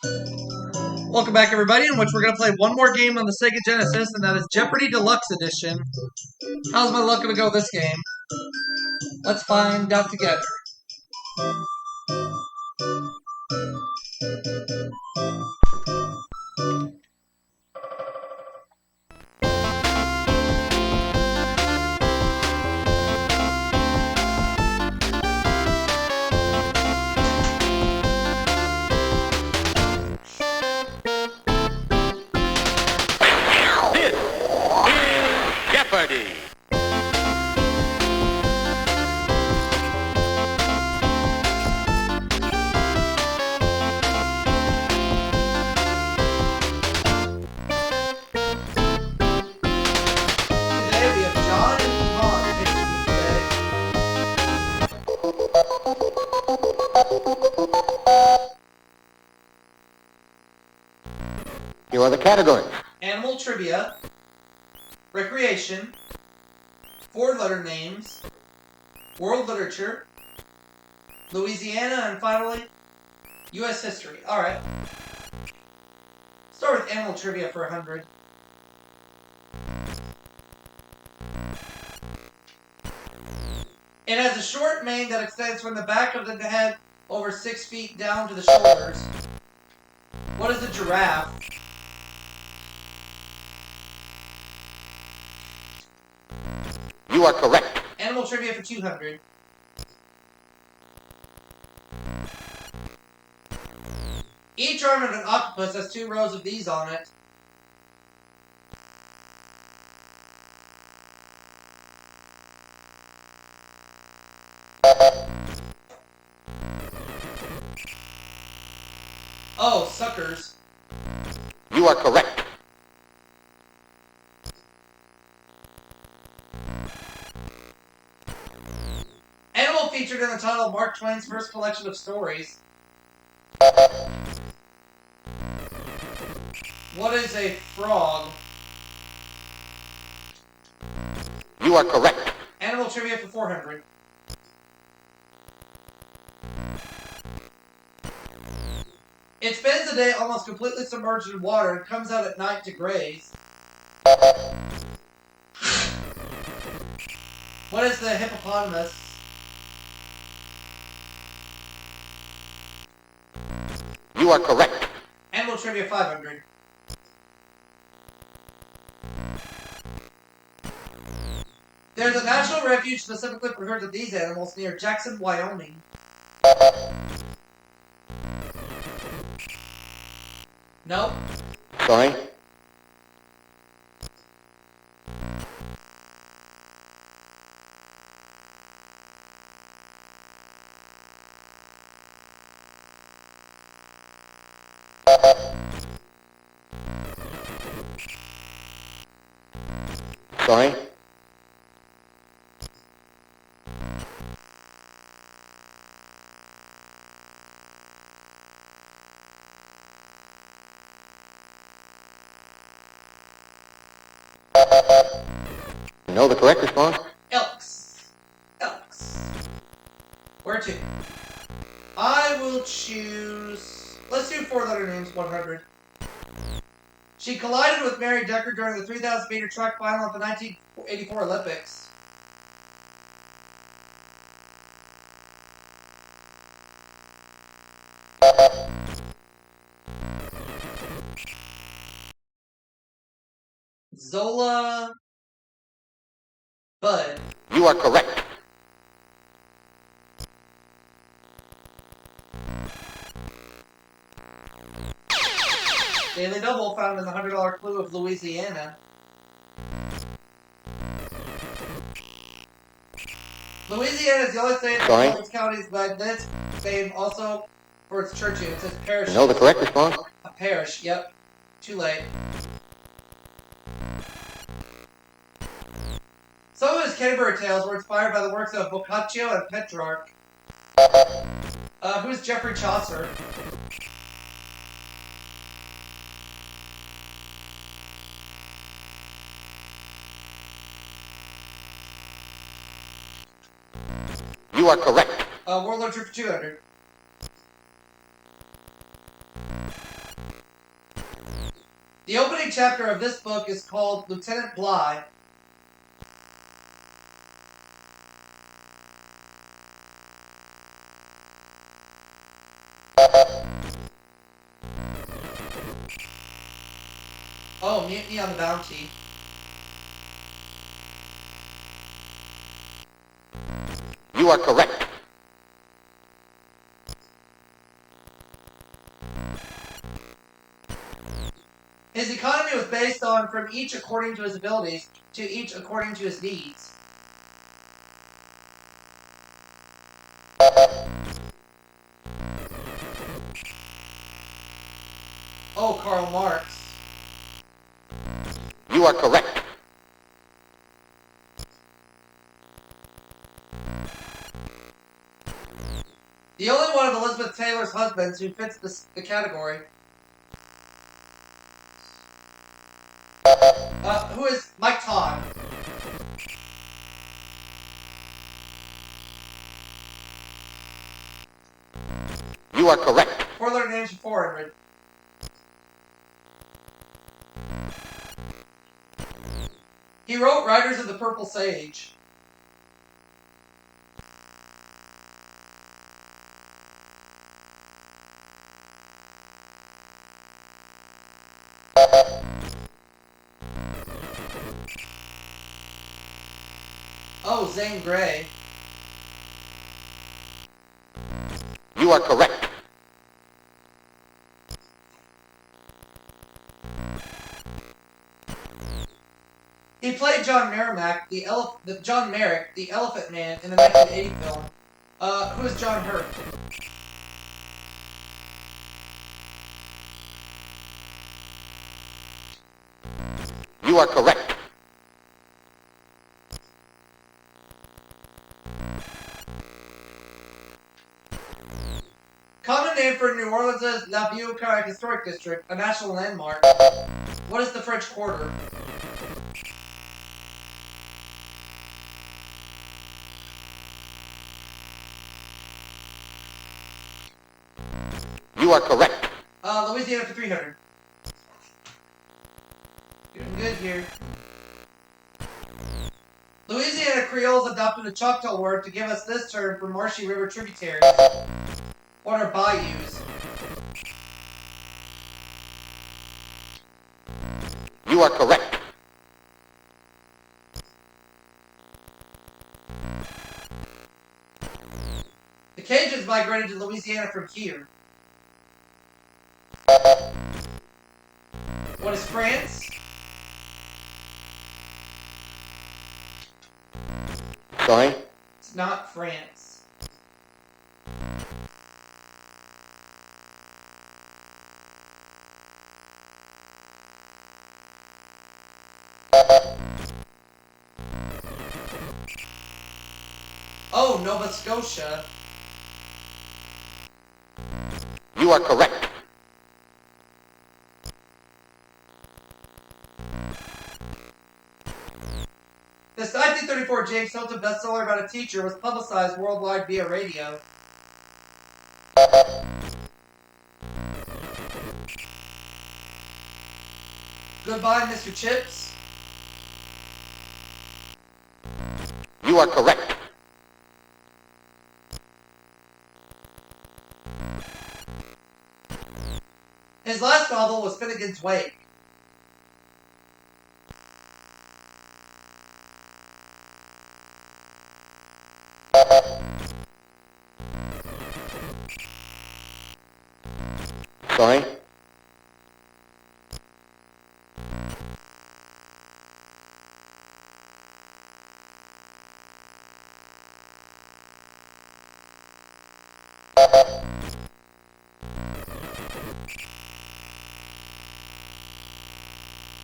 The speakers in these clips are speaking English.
Welcome back, everybody, in which we're going to play one more game on the Sega Genesis, and that is Jeopardy Deluxe Edition. How's my luck going to go this game? Let's find out together. Jeopardy! Today we have John and Yvonne pitching today. Here are the categories. Animal trivia, recreation, four-letter names, world literature, Louisiana, and finally, U.S. history. Alright. Start with animal trivia for 100. It has a short mane that extends from the back of the head over 6 feet down to the shoulders. What is a giraffe? You are correct. Animal trivia for 200. Each arm of an octopus has 2 rows of these on it. Oh, suckers. You are correct. Animal featured in the title of Mark Twain's first collection of stories. What is a frog? You are correct. Animal trivia for 400. It spends the day almost completely submerged in water and comes out at night to graze. What is the hippopotamus? You are correct. Animal trivia 500. There's a national refuge specifically for herds of these animals near Jackson, Wyoming. Nope. Sorry. Sorry. You know the correct response? Elks. Elks. Where to? I will choose... Let's do 4-letter names, 100. She collided with Mary Decker during the 3,000-meter track final at the 1984 Olympics. Zola Bud. You are correct. Daily Double found in the $100 clue of Louisiana. Louisiana is the only state in the counties by this name also for its church. It says parish. You know the correct response? A parish, yep. Too late. Some of his Canterbury tales were inspired by the works of Boccaccio and Petrarch. Who's Geoffrey Chaucer? You are correct. World Literature for 200. The opening chapter of this book is called Lieutenant Bligh. Oh, Mutiny on the Bounty. You are correct. His economy was based on from each according to his abilities to each according to his needs. Oh, Karl Marx. You are correct. The only one of Elizabeth Taylor's husbands who fits the category. Who is Mike Todd? You are correct. 400. He wrote Riders of the Purple Sage. Oh, Zane Grey. You are correct. He played John Merrimack, John Merrick, the Elephant Man, in the 1980 film. Who is John Hurt? You are correct. Common name for New Orleans' La Vieux-Carré Historic District, a national landmark. What is the French Quarter? You are correct. Louisiana for 300. Doing good here. Louisiana Creoles adopted a Choctaw word to give us this term for marshy river tributaries. What are bayous? You are correct. The Cajuns migrated to Louisiana from here. What is France? Sorry? It's not France. Oh, Nova Scotia. You are correct. This 1934 James Hilton bestseller about a teacher was publicized worldwide via radio. Goodbye, Mr. Chips. You are correct. His last novel was Finnegan's Wake. Sorry?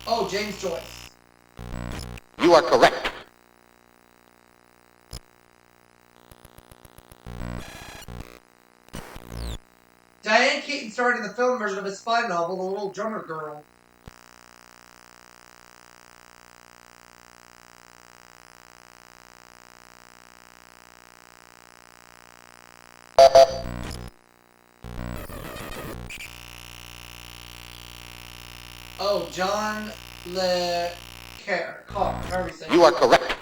Oh, James Joyce. You are correct. Diane Keaton starred in the film version of his spy novel, The Little Drummer Girl. Oh, John Le Carr, however you say it. You are correct.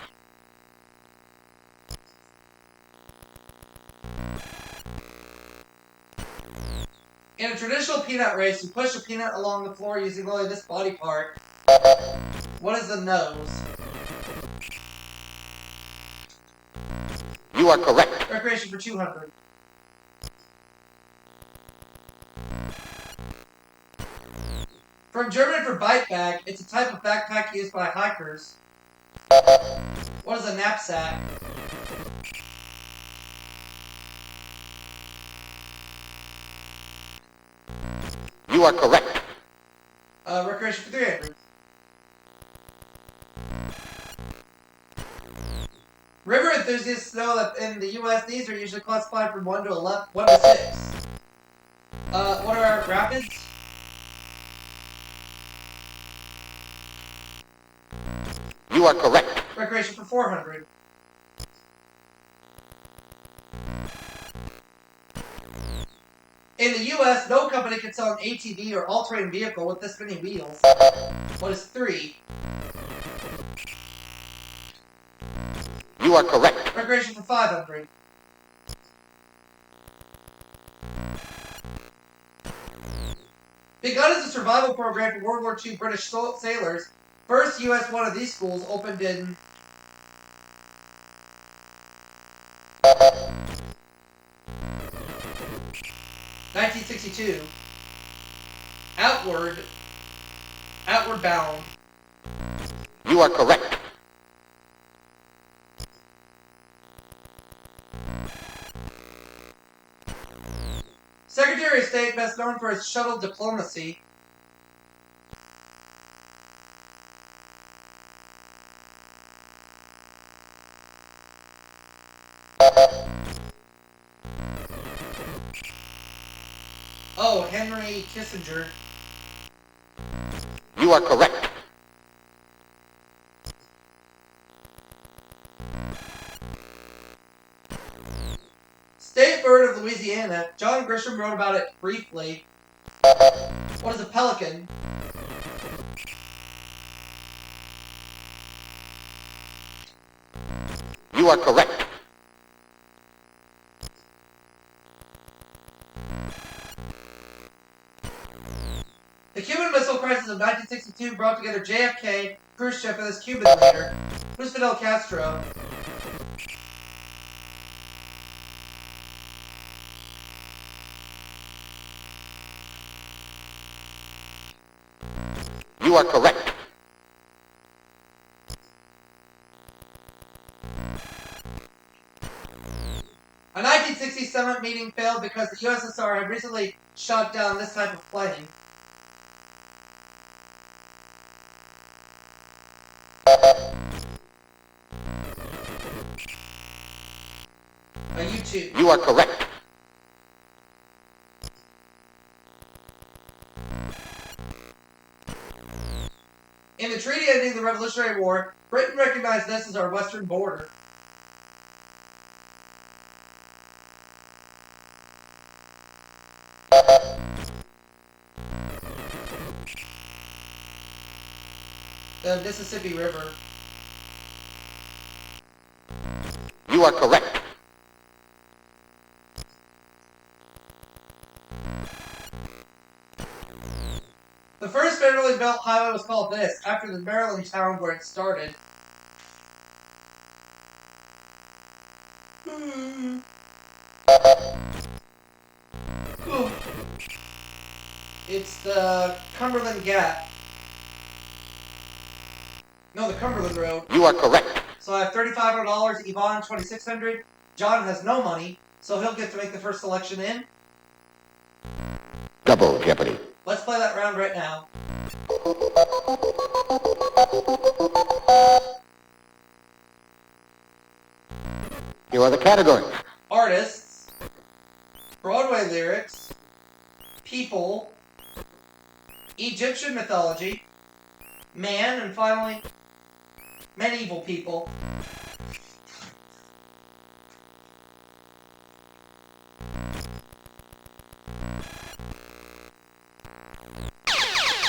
In a traditional peanut race, you push a peanut along the floor using only this body part. What is the nose? You are correct. Recreation for 200. From German for bike bag, it's a type of backpack used by hikers. What is a knapsack? You are correct. Recreation for 300. River enthusiasts know that in the U.S. these are usually classified from 1 to 11, 1 to 6. What are rapids? You are correct. Recreation for 400. In the U.S., no company can sell an ATV or all-terrain vehicle with this many wheels. What is 3? You are correct. Recreation for 500. Begun as a survival program for World War II British sailors, first U.S. one of these schools opened in 1962. Outward bound. You are correct. Secretary of State best known for his shuttle diplomacy. Oh, Henry Kissinger. You are correct. State bird of Louisiana. John Grisham wrote about it briefly. What is a pelican? You are correct. The Cuban Missile Crisis of 1962 brought together JFK, Khrushchev, and this Cuban leader. Who's Fidel Castro? You are correct. A 1960 summit meeting failed because the USSR had recently shot down this type of plane. A U-2. You are correct. In the treaty ending the Revolutionary War, Britain recognized this as our western border. The Mississippi River. You are correct. The first federally built highway was called this, after the Maryland town where it started. It's the Cumberland Gap. No, the Cumberland Road. You are correct. So I have $3,500, Yvonne $2,600. John has no money, so he'll get to make the first selection in. Double Jeopardy. Let's play that round right now. Here are the categories. Artists, Broadway lyrics, people, Egyptian mythology, man, and finally, medieval people.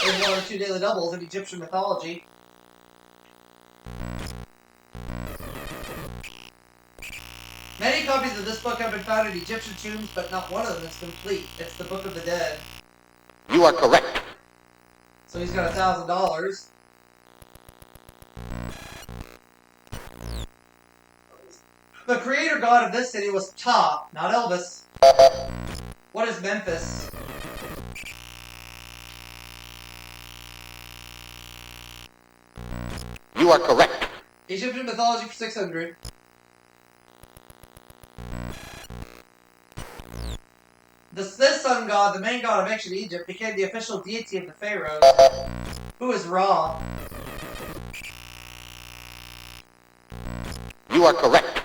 There's one or two daily doubles in Egyptian mythology. Many copies of this book have been found in Egyptian tombs, but not one of them is complete. It's the Book of the Dead. You are correct. So he's got $1,000. The creator god of this city was Ptah, not Elvis. What is Memphis? You are correct. Egyptian mythology for 600. This sun god, the main god of ancient Egypt, became the official deity of the pharaohs. Who is Ra? You are correct.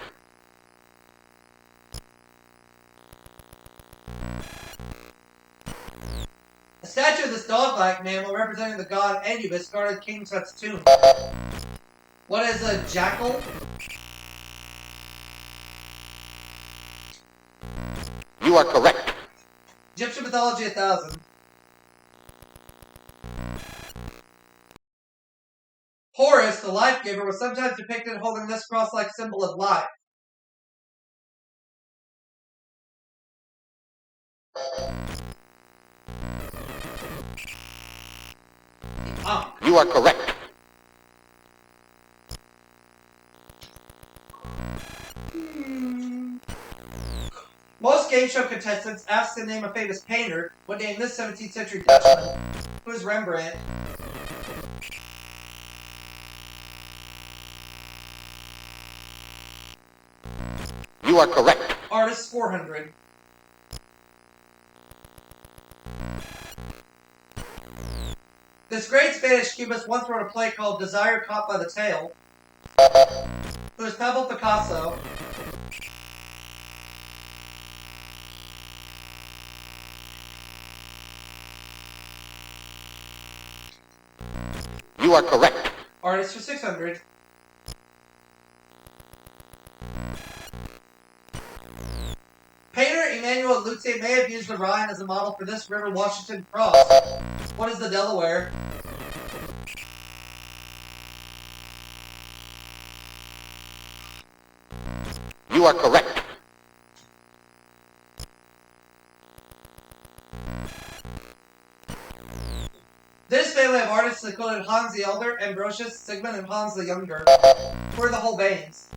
A statue of this dog-like mammal representing the god Anubis guarded King Tut's tomb. What is a jackal? You are correct. Egyptian mythology 1000. Horus, the life giver, was sometimes depicted holding this cross-like symbol of life. You are correct. Most game show contestants asked to name a famous painter would name this 17th century Dutchman. Who is Rembrandt? You are correct. Artist 400. This great Spanish cubist once wrote a play called Desire Caught by the Tail. Who is Pablo Picasso? You are correct. Artist for 600. Painter Emmanuel Lutze may have used the Rhine as a model for this River Washington cross. What is the Delaware? You are correct. This family of artists included Hans the Elder, Ambrosius, Sigmund, and Hans the Younger. Who are the Holbeins?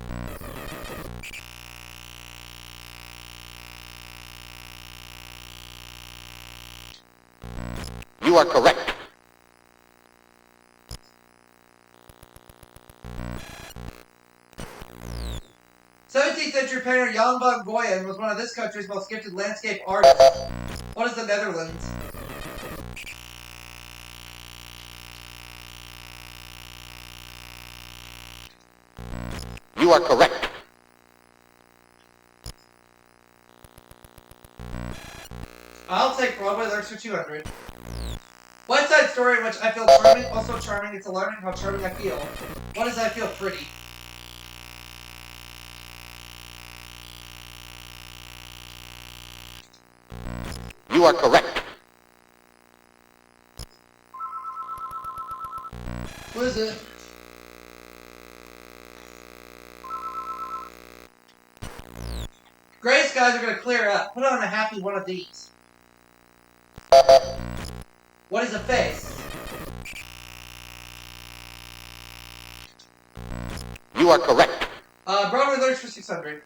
You are correct. Century painter Jan van Goyen was one of this country's most gifted landscape artists. What is the Netherlands? You are correct. I'll take Broadway lyrics for 200. West Side Story in which I feel charming, also charming, it's alarming how charming I feel. What does I feel pretty? You are correct. What is it? Gray skies are going to clear up. Put on a happy one of these. What is a face? You are correct. Broadway lyrics for 600.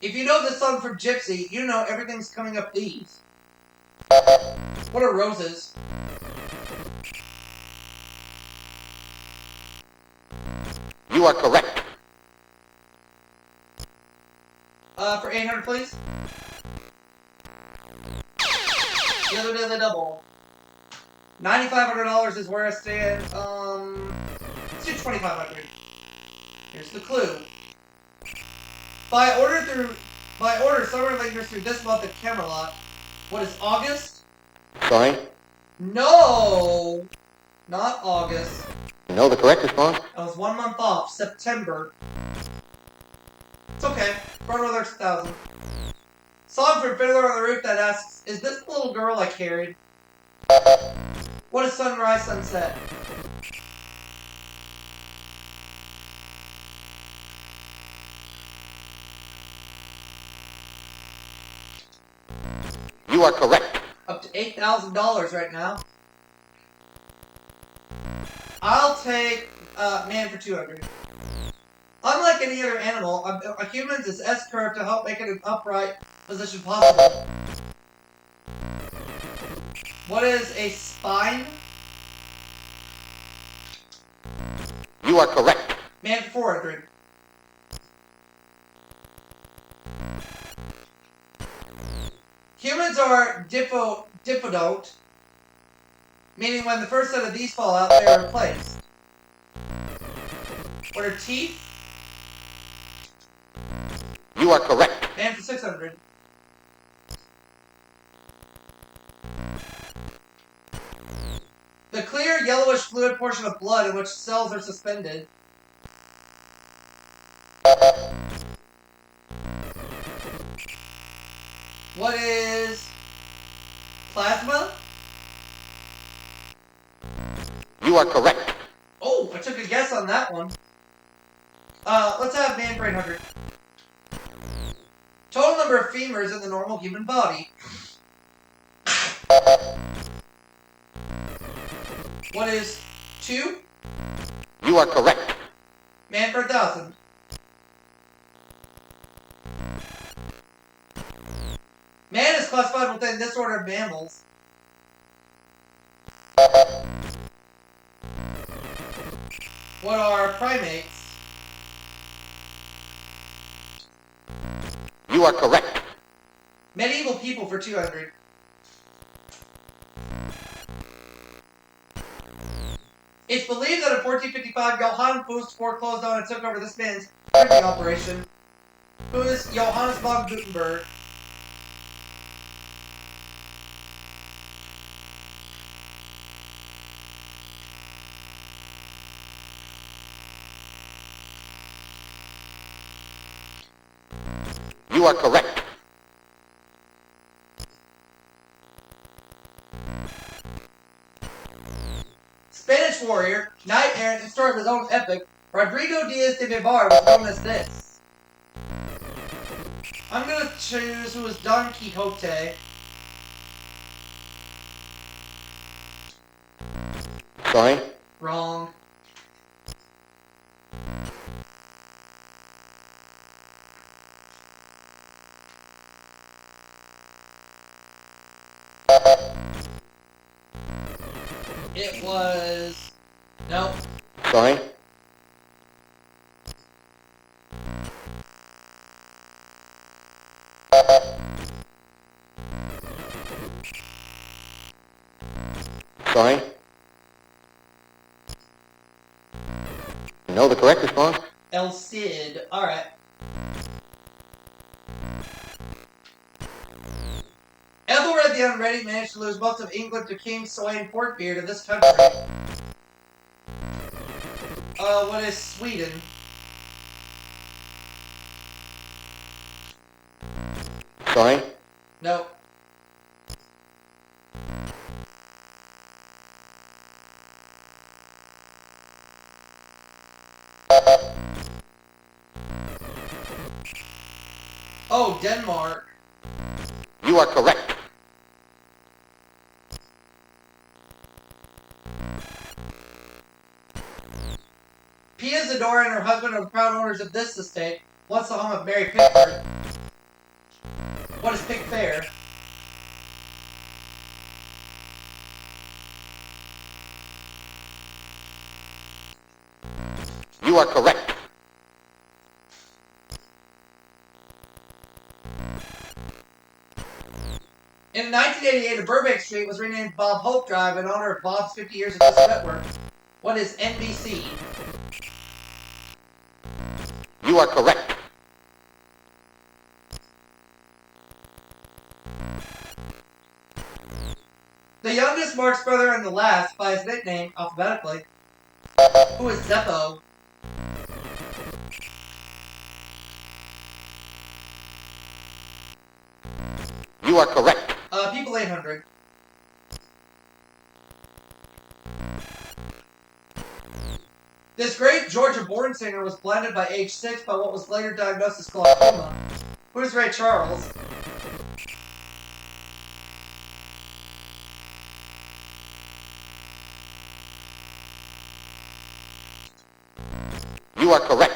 If you know this song from Gypsy, you know everything's coming up these. What are roses? You are correct. For 800, please. The other daily double. $9,500 is where I stand. Let's do 2,500. Here's the clue. By order, summer lingers through this month at Camelot. What is August? Sorry. No! Not August. No, the correct response. I was 1 month off. September. It's okay. Broadway lyrics 1,000. Song from Fiddler on the Roof that asks, is this the little girl I carried? What is sunrise, sunset? You are correct. Up to $8,000 right now. I'll take man for 200. Unlike any other animal, a human's is S-curve to help make it an upright position possible. What is a spine? You are correct. Man for 400. Humans are dipodont, meaning when the first set of these fall out, they are replaced. What are teeth? You are correct. Man for 600. The clear yellowish fluid portion of blood in which cells are suspended. What is plasma? You are correct. Oh, I took a guess on that one. Let's have man for 800. Total number of femurs in the normal human body. What is 2? You are correct. Man for 1,000. Man is classified within this order of mammals. What are primates? You are correct. Medieval people for 200. It's believed that in 1455, Johann Fust foreclosed on and took over this man's printing operation. Who is Johannes von Gutenberg? You are correct. Spanish warrior, knight errant, and story of his own epic, Rodrigo Diaz de Vivar was known as this. I'm gonna choose who is Don Quixote. Sorry. Wrong. It was... Nope. Sorry. Sorry. No, the correct response? El Cid. Alright. Ethelred the Unready managed to lose most of England to King Sweyn Portbeard of this country. What is Sweden? Sorry. Nope. Oh, Denmark. You are correct. Pia Zadora and her husband are the proud owners of this estate, once the home of Mary Pickford. What is Pickfair? You are correct. In 1988, a Burbank Street was renamed Bob Hope Drive in honor of Bob's 50 years of this network. What is NBC? You are correct. The youngest Marx brother and the last by his nickname, alphabetically. Who is Zeppo? You are correct. People 800. This great Georgia-born singer was blinded by age 6 by what was later diagnosed as glaucoma. Who's Ray Charles? You are correct.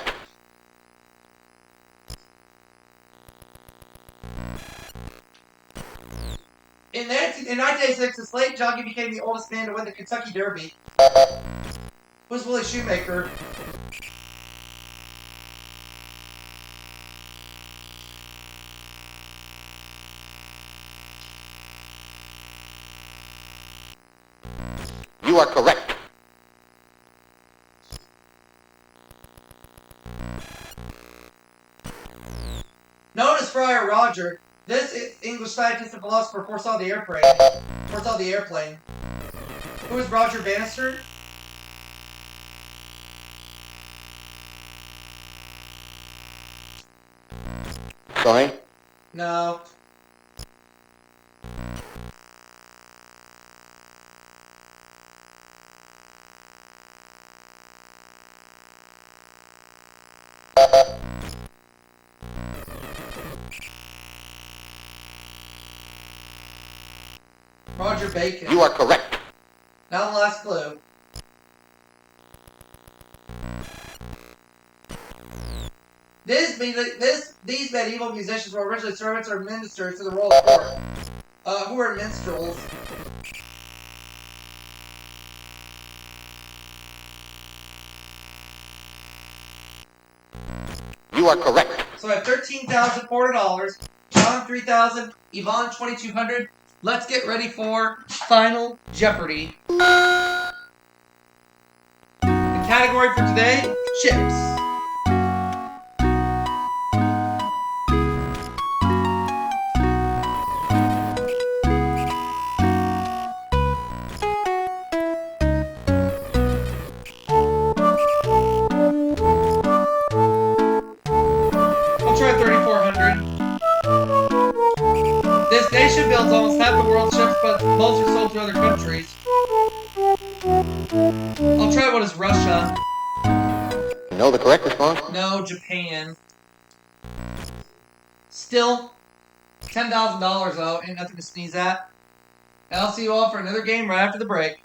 In 1986, the slate jockey became the oldest man to win the Kentucky Derby. Who's Willie Shoemaker? You are correct. Known as Friar Roger, this English scientist and philosopher foresaw the airplane. Who is Roger Bannister? Sorry. No. Roger Bacon. You are correct. Now the last clue. These medieval musicians were originally servants or ministers to the royal court. Who are minstrels? You are correct. So I have $13,400, John $3,000, Yvonne $2,200. Let's get ready for Final Jeopardy. The category for today, chips. I'll try 3,400. This nation builds almost half the world's ships, but most are sold to other countries. I'll try what is Russia. You know the correct response? No, Japan. Still, $10,000 though, ain't nothing to sneeze at. And I'll see you all for another game right after the break.